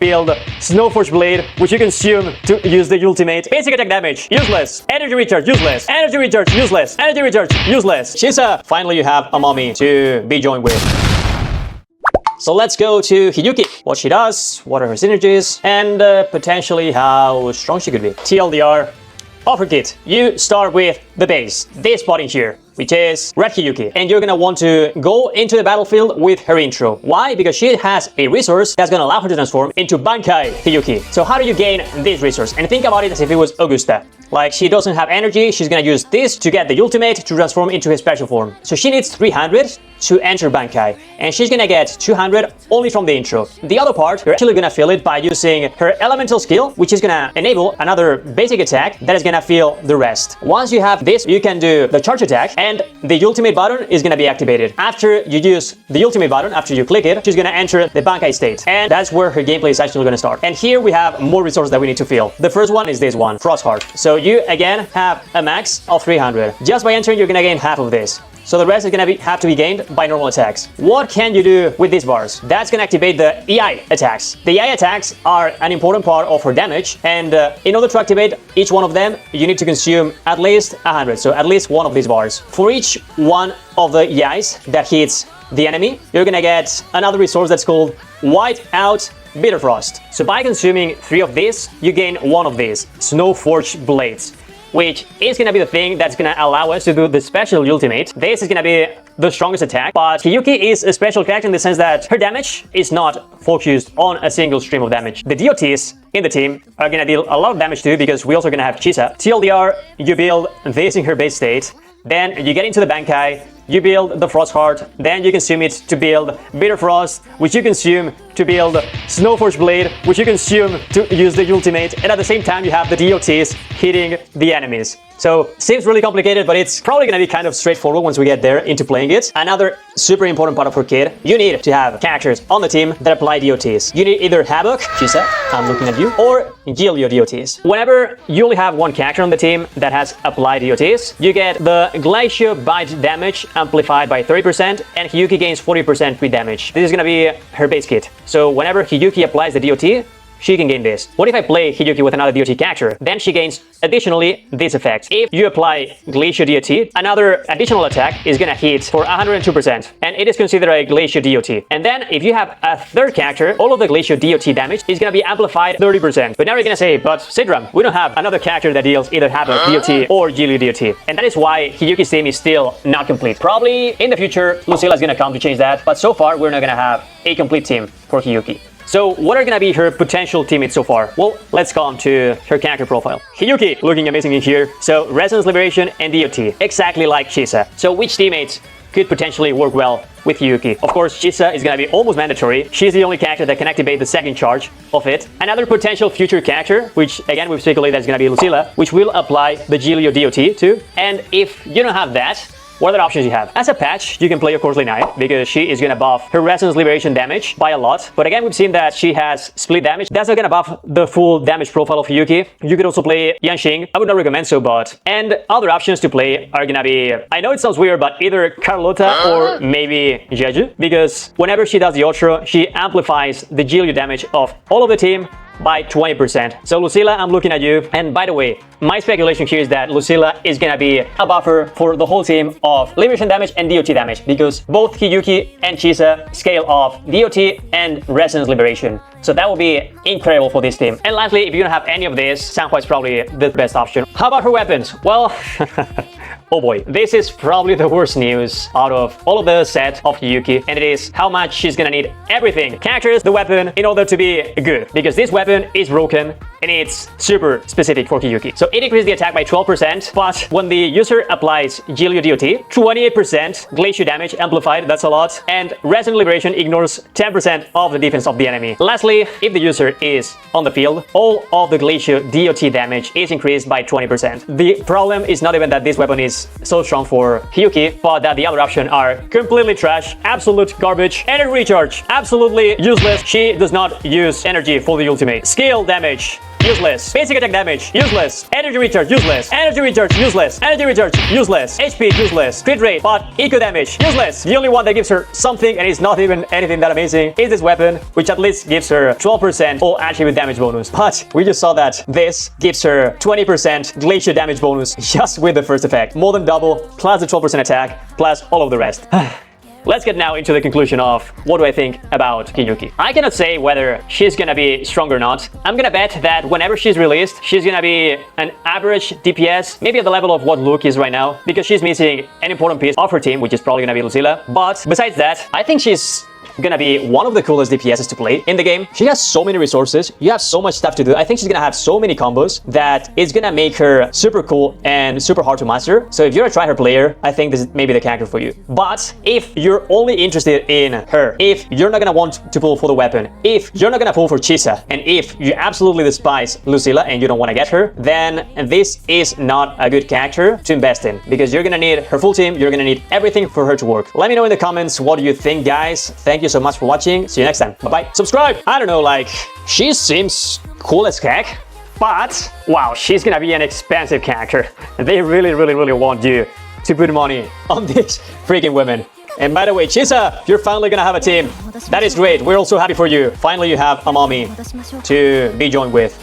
build Snowforge Blade, which you consume to use the ultimate. Basic attack damage, useless. Energy recharge, useless. Energy recharge, useless. Energy recharge, useless. Shisa, finally you have a mommy to be joined with. So let's go to Hiyuki. What she does, what are her synergies, and potentially how strong she could be. TLDR, offer kit. You start with the base, this spot in here, which is Red Hiyuki. And you're gonna want to go into the battlefield with her intro. Why? Because she has a resource that's gonna allow her to transform into Bankai Hiyuki. So how do you gain this resource? And think about it as if it was Augusta. Like, she doesn't have energy, she's gonna use this to get the ultimate to transform into her special form. So she needs 300 to enter Bankai, and she's gonna get 200 only from the intro. The other part, you're actually gonna fill it by using her elemental skill, which is gonna enable another basic attack that is gonna fill the rest. Once you have this, you can do the charge attack, and the ultimate button is gonna be activated. After you use the ultimate button, after you click it, she's gonna enter the Bankai state, and that's where her gameplay is actually gonna start. And here we have more resources that we need to fill. The first one is this one, Frost Heart. So you again have a max of 300. Just by entering, you're gonna gain half of this. So the rest is gonna have to be gained by normal attacks. What can you do with these bars? That's gonna activate the EI attacks. The EI attacks are an important part of her damage, and in order to activate each one of them, you need to consume at least 100, so at least one of these bars. For each one of the EIs that hits the enemy, you're gonna get another resource that's called White Out Bitter Frost. So by consuming 3 of these, you gain 1 of these, Snowforge Blades, which is gonna be the thing that's gonna allow us to do the special ultimate. This is gonna be the strongest attack, but Hiyuki is a special character in the sense that her damage is not focused on a single stream of damage. The DOTs in the team are gonna deal a lot of damage too, because we also gonna have Chisa. TLDR, you build this in her base state, then you get into the Bankai, you build the Frost Heart, then you consume it to build Bitter Frost, which you consume to build Snowforge Blade, which you consume to use the ultimate, and at the same time you have the DOTs hitting the enemies. So, seems really complicated, but it's probably gonna be kind of straightforward once we get there into playing it. Another super important part of her kit, you need to have characters on the team that apply DOTs. You need either Havoc, Chisa, I'm looking at you, or Gilio DOTs. Whenever you only have one character on the team that has applied DOTs, you get the Glacier Bite damage amplified by 30%, and Hiyuki gains 40% crit damage. This is gonna be her base kit. So whenever Hiyuki applies the DOT, she can gain this. What if I play Hiyuki with another DOT character? Then she gains additionally this effect. If you apply Glacier DOT, another additional attack is gonna hit for 102%, and it is considered a Glacier DOT. And then if you have a third character, all of the Glacier DOT damage is gonna be amplified 30%. But now you're gonna say, but Seydram, we don't have another character that deals either Havoc DOT or Gilio DOT. And that is why Hiyuki's team is still not complete. Probably in the future, Lucilla is gonna come to change that, but so far we're not gonna have a complete team for Hiyuki. So what are gonna be her potential teammates so far? Well, let's come to her character profile. Hiyuki, looking amazing in here. So Resonance Liberation and DOT, exactly like Chisa. So which teammates could potentially work well with Hiyuki? Of course, Chisa is gonna be almost mandatory. She's the only character that can activate the second charge of it. Another potential future character, which again we've speculated that's gonna be Lucilla, which will apply the Gilio DOT too. And if you don't have that, what other options you have? As a patch, you can play of course Knight, because she is gonna buff her Resonance Liberation damage by a lot. But again, we've seen that she has split damage. That's not gonna buff the full damage profile of Hiyuki. You could also play Yanxing. I would not recommend so, but... And other options to play are gonna be... I know it sounds weird, but either Carlota or maybe Jeju, because whenever she does the Ultra, she amplifies the Gilio damage of all of the team by 20%. So Lucilla, I'm looking at you. And by the way, my speculation here is that Lucilla is gonna be a buffer for the whole team of Liberation damage and DOT damage, because both Hiyuki and Chisa scale off DOT and Resonance Liberation. So that will be incredible for this team. And lastly, if you don't have any of this, Sanhua is probably the best option. How about her weapons? Well, oh boy, this is probably the worst news out of all of the set of Hiyuki, and it is how much she's gonna need everything. Characters, the weapon, in order to be good, because this weapon is broken and it's super specific for Hiyuki. So it increases the attack by 12%, but when the user applies Gilio DOT, 28% glacier damage amplified, that's a lot, and Resonant Liberation ignores 10% of the defense of the enemy. Lastly, if the user is on the field, all of the glacier DOT damage is increased by 20%. The problem is not even that this weapon is so strong for Hiyuki, but that the other options are completely trash, absolute garbage. Energy recharge, absolutely useless. She does not use energy for the ultimate. Scale damage, useless. Basic attack damage, useless. Energy recharge, useless. Energy recharge, useless. Energy recharge, useless. HP, useless. Crit rate, but eco damage, useless. The only one that gives her something, and it's not even anything that amazing, is this weapon, which at least gives her 12% all attribute damage bonus. But we just saw that this gives her 20% glacier damage bonus just with the first effect. More than double, plus the 12% attack, plus all of the rest. Let's get now into the conclusion of what do I think about Hiyuki. I cannot say whether she's gonna be strong or not. I'm gonna bet that whenever she's released, she's gonna be an average DPS, maybe at the level of what Luke is right now, because she's missing an important piece of her team, which is probably gonna be Lucilla. But besides that, I think she's gonna be one of the coolest DPSs to play in the game. She has so many resources, you have so much stuff to do. I think she's gonna have so many combos that it's gonna make her super cool and super hard to master. So if you're a tryhard player, I think this is maybe the character for you. But if you're only interested in her, if you're not gonna want to pull for the weapon, if you're not gonna pull for Chisa, and if you absolutely despise Lucilla and you don't want to get her, then this is not a good character to invest in, because you're gonna need her full team, you're gonna need everything for her to work. Let me know in the comments what do you think, guys. Thank you so much for watching. See you next time. Bye-bye. Subscribe. I don't know, like, she seems cool as heck, but wow, she's gonna be an expensive character. They really want you to put money on these freaking women. And by the way, Chisa, you're finally gonna have a team. That is great. We're also happy for you. Finally, you have a mommy to be joined with.